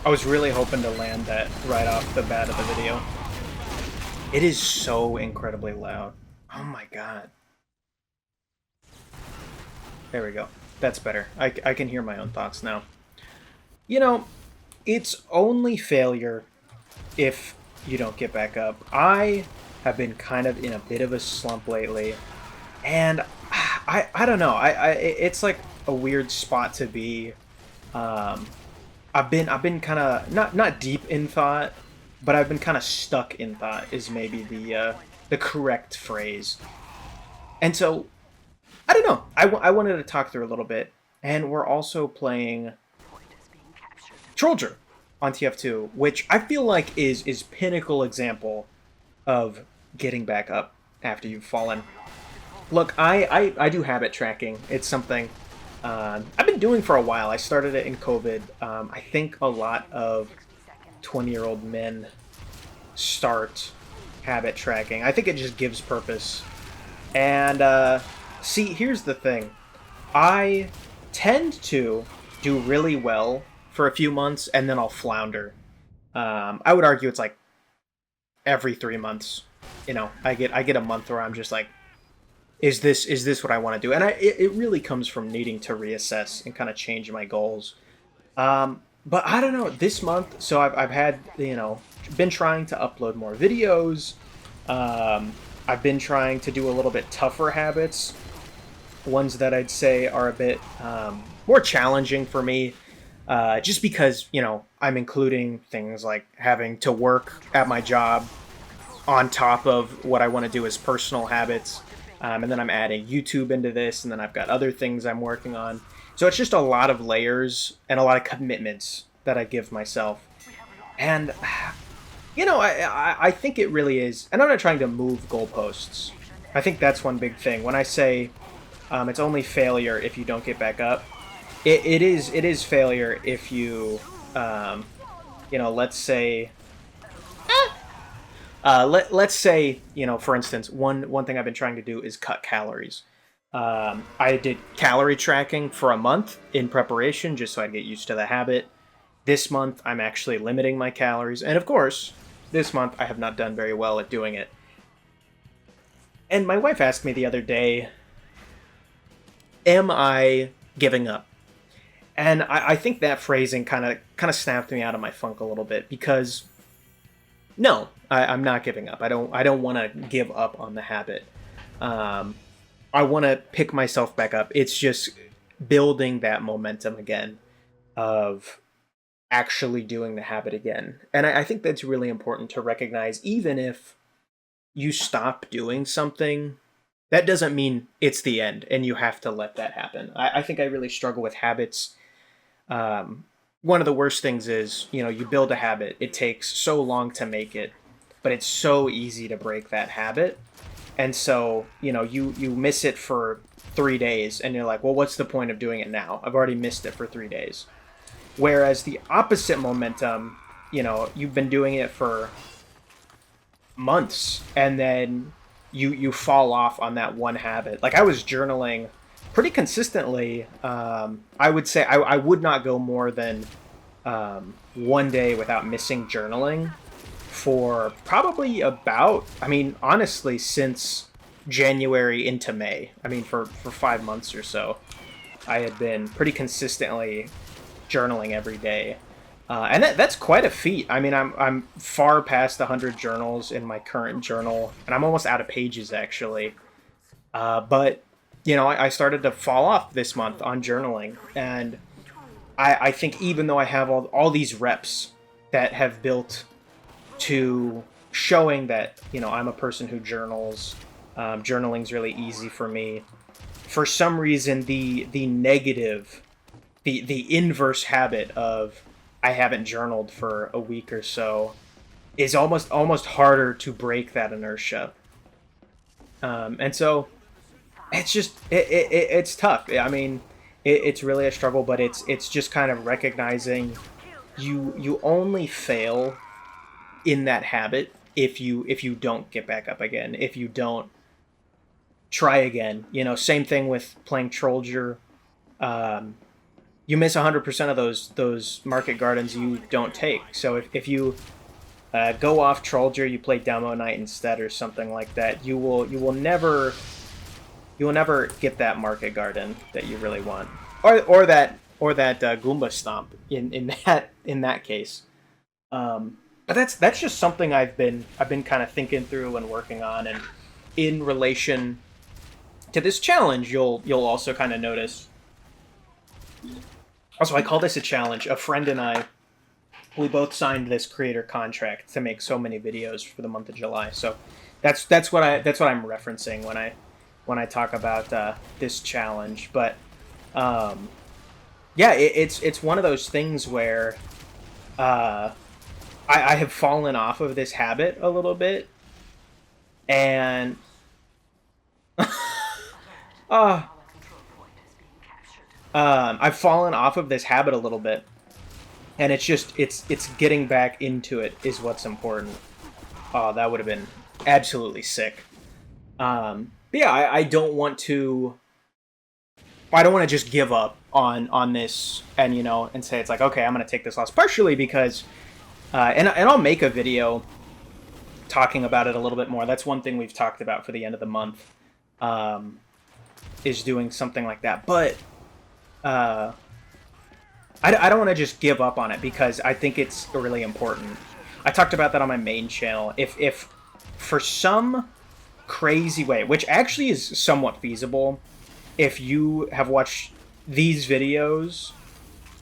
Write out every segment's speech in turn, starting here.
I was really hoping to land that right off the bat of the video. It is so incredibly loud. Oh my god. There we go. That's better. I can hear my own thoughts now. You know, it's only failure if you don't get back up. I have been kind of in a bit of a slump lately, and I don't know. It's like a weird spot to be. Um, I've been kind of not deep in thought, but I've been kind of stuck in thought is maybe the correct phrase. And so I don't know. I wanted to talk through a little bit, and we're also playing Trollger on TF2, which I feel like is pinnacle example of getting back up after you've fallen. Look, I do habit tracking. It's something I've been doing for a while. I started it in COVID. I think a lot of 20-year-old men start habit tracking. I think it just gives purpose. And see, here's the thing. I tend to do really well for a few months, and then I'll flounder. I would argue it's like every 3 months. I get a month where I'm just like, is this what I want to do? And it really comes from needing to reassess and kind of change my goals. But I don't know, this month, so I've had, been trying to upload more videos. I've been trying to do a little bit tougher habits, ones that I'd say are a bit more challenging for me, just because, I'm including things like having to work at my job on top of what I want to do as personal habits. And then I'm adding YouTube into this, and then I've got other things I'm working on. So it's just a lot of layers and a lot of commitments that I give myself. And, I think it really is. And I'm not trying to move goalposts. I think that's one big thing. When I say it's only failure if you don't get back up, it is failure if you, let's say let's say, for instance, one thing I've been trying to do is cut calories. I did calorie tracking for a month in preparation, just so I'd get used to the habit. This month, I'm actually limiting my calories, and of course, this month I have not done very well at doing it. And my wife asked me the other day, "Am I giving up?" And I think that phrasing kind of snapped me out of my funk a little bit because no, I'm not giving up. I don't want to give up on the habit. Um, I want to pick myself back up. It's just building that momentum again of actually doing the habit again. And I think that's really important to recognize. Even if you stop doing something, that doesn't mean it's the end and you have to let that happen. I think I really struggle with habits. Um, One of the worst things is, you build a habit, it takes so long to make it, but it's so easy to break that habit. And so, you miss it for 3 days and you're like, well, what's the point of doing it now? I've already missed it for 3 days. Whereas the opposite momentum, you've been doing it for months and then you fall off on that one habit. Like I was journaling pretty consistently. I would say I would not go more than one day without missing journaling for probably about, I mean, honestly, since January into May. I mean, for 5 months or so, I had been pretty consistently journaling every day. And that's quite a feat. I mean, I'm far past 100 journals in my current journal, and I'm almost out of pages actually. But I started to fall off this month on journaling, and I think even though I have all these reps that have built to showing that I'm a person who journals, journaling's really easy for me. For some reason, the negative, the inverse habit of I haven't journaled for a week or so is almost harder to break that inertia. And so it's just it's tough. I mean, it's really a struggle, but it's just kind of recognizing you only fail in that habit if you don't get back up again, if you don't try again. Same thing with playing Trollger. you miss 100% of those market gardens you don't take. So if you go off Trollger, you play Demo Knight instead or something like that, you will never get that market garden that you really want, or that Goomba Stomp in that case. But that's just something I've been kind of thinking through and working on, and in relation to this challenge, you'll also kind of notice. Also, I call this a challenge. A friend and I, we both signed this creator contract to make so many videos for the month of July. So that's what I'm referencing when I talk about this challenge. But yeah, it's one of those things where I have fallen off of this habit a little bit, and I've fallen off of this habit a little bit, and it's getting back into it is what's important. Oh, that would have been absolutely sick. But yeah, I don't want to just give up on this and and say it's like, okay, I'm gonna take this loss, partially because and I'll make a video talking about it a little bit more. That's one thing we've talked about for the end of the month, is doing something like that. But I don't want to just give up on it, because I think it's really important. I talked about that on my main channel. If for some crazy way, which actually is somewhat feasible, if you have watched these videos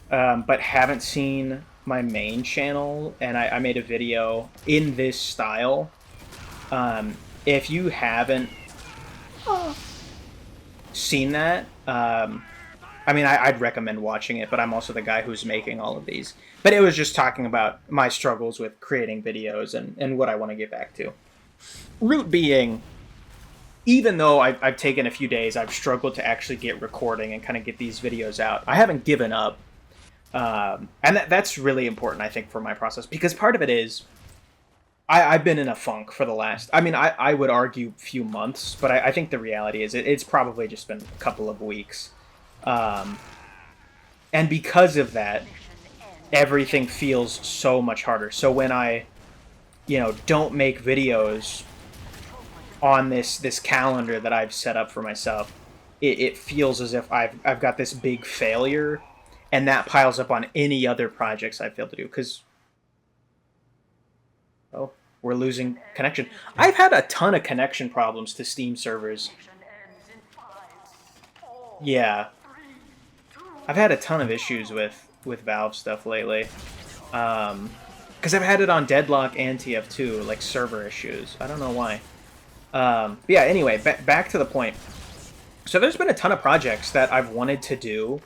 but haven't seen my main channel, and I made a video in this style, if you haven't seen that, I mean, I'd recommend watching it, but I'm also the guy who's making all of these. But it was just talking about my struggles with creating videos and what I want to get back to. Root being, even though I've taken a few days, I've struggled to actually get recording and kind of get these videos out. I haven't given up. And that's really important, I think, for my process. Because part of it is, I've been in a funk for the last... I mean, I would argue few months, but I think the reality is it's probably just been a couple of weeks. And because of that, everything feels so much harder. So when I, don't make videos on this calendar that I've set up for myself, it feels as if I've got this big failure, and that piles up on any other projects I failed to do. Because, oh, we're losing connection. I've had a ton of connection problems to Steam servers. Yeah. I've had a ton of issues with Valve stuff lately. Because I've had it on Deadlock and TF2, like server issues. I don't know why. But yeah, anyway, back to the point. So there's been a ton of projects that I've wanted to do,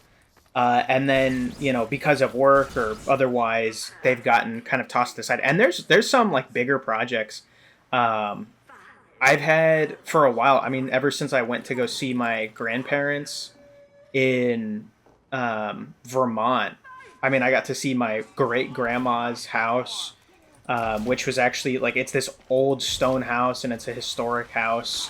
and then, because of work or otherwise, they've gotten kind of tossed aside. And there's some, like, bigger projects I've had for a while. I mean, ever since I went to go see my grandparents in Vermont. I mean, I got to see my great-grandma's house, which was actually, like, it's this old stone house, and it's a historic house.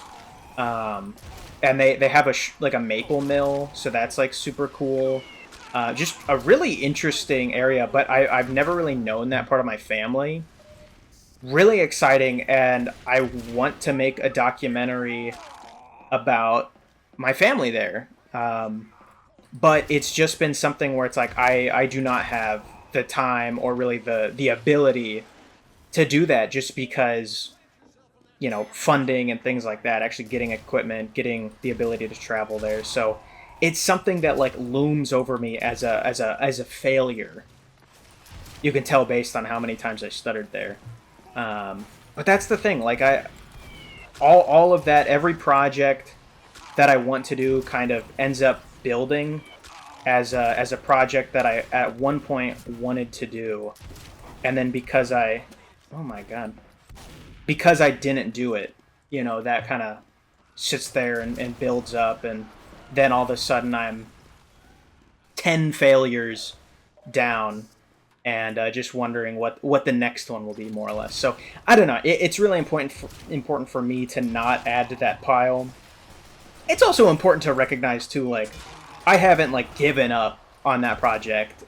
And they have a maple mill, so that's, like, super cool. Just a really interesting area, but I've never really known that part of my family. Really exciting, and I want to make a documentary about my family there. But it's just been something where it's like I do not have the time or really the ability to do that, just because, funding and things like that, actually getting equipment, getting the ability to travel there. So it's something that, like, looms over me as a failure. You can tell based on how many times I stuttered there. But that's the thing, like, all of that, every project that I want to do kind of ends up building as a project that I at one point wanted to do, and then because I didn't do it, that kind of sits there and builds up, and then all of a sudden I'm 10 failures down, and just wondering what the next one will be, more or less. So I don't know. It's really important for me to not add to that pile. It's also important to recognize too, like, I haven't, like, given up on that project.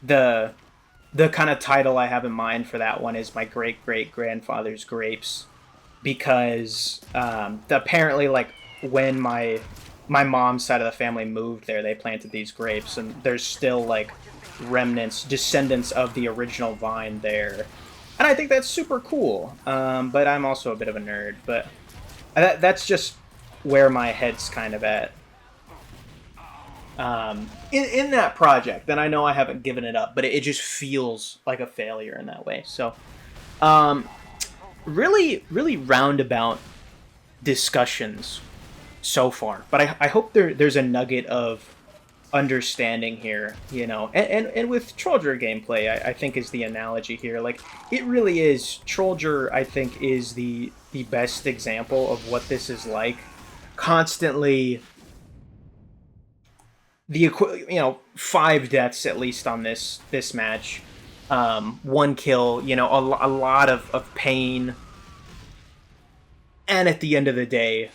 The the kind of title I have in mind for that one is my great great grandfather's grapes, because apparently, like, when my mom's side of the family moved there, they planted these grapes, and there's still like remnants, descendants of the original vine there, and I think that's super cool. But I'm also a bit of a nerd, but that's just where my head's kind of at. In that project, and I know I haven't given it up, but it just feels like a failure in that way. So, um, really, really roundabout discussions so far, but I hope there's a nugget of understanding here, and with Trollger gameplay, I think is the analogy here. Like, it really is. Trollger, I think, is the best example of what this is like. Constantly, 5 deaths at least on this match, 1 kill, a lot of pain, and at the end of the day,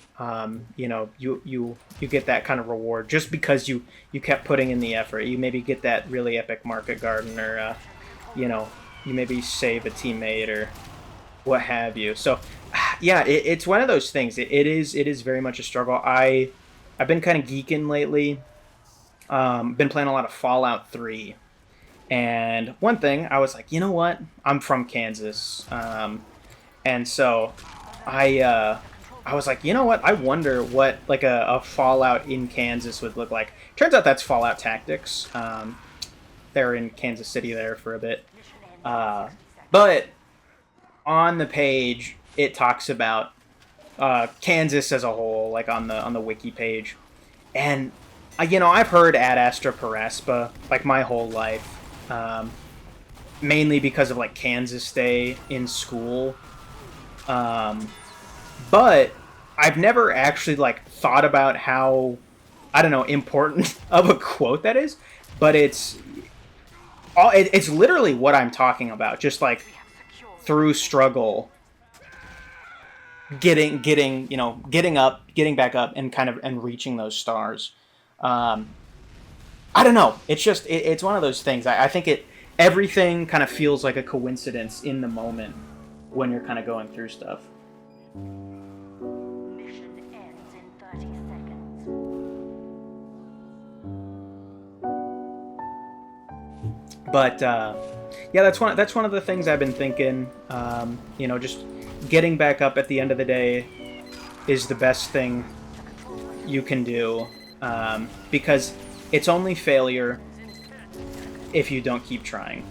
you get that kind of reward just because you kept putting in the effort. You maybe get that really epic market garden, or you maybe save a teammate or what have you. So yeah, it's one of those things. It is very much a struggle. I've been kind of geeking lately. Been playing a lot of Fallout 3. And one thing, I was like, you know what? I'm from Kansas. And so I was like, you know what? I wonder what like a Fallout in Kansas would look like. Turns out that's Fallout Tactics. They're in Kansas City there for a bit. But on the page, it talks about Kansas as a whole, like on the wiki page. And I've heard Ad Astra Paraspa like my whole life, mainly because of like Kansas Day in school. But I've never actually like thought about how, I don't know, important of a quote that is. But it's literally what I'm talking about. Just like through struggle, getting up, getting back up, and reaching those stars. I don't know. It's just it's one of those things. I think everything kind of feels like a coincidence in the moment when you're kind of going through stuff. Mission ends in 30 seconds. But yeah, that's one of the things I've been thinking. Just getting back up at the end of the day is the best thing you can do, because it's only failure if you don't keep trying.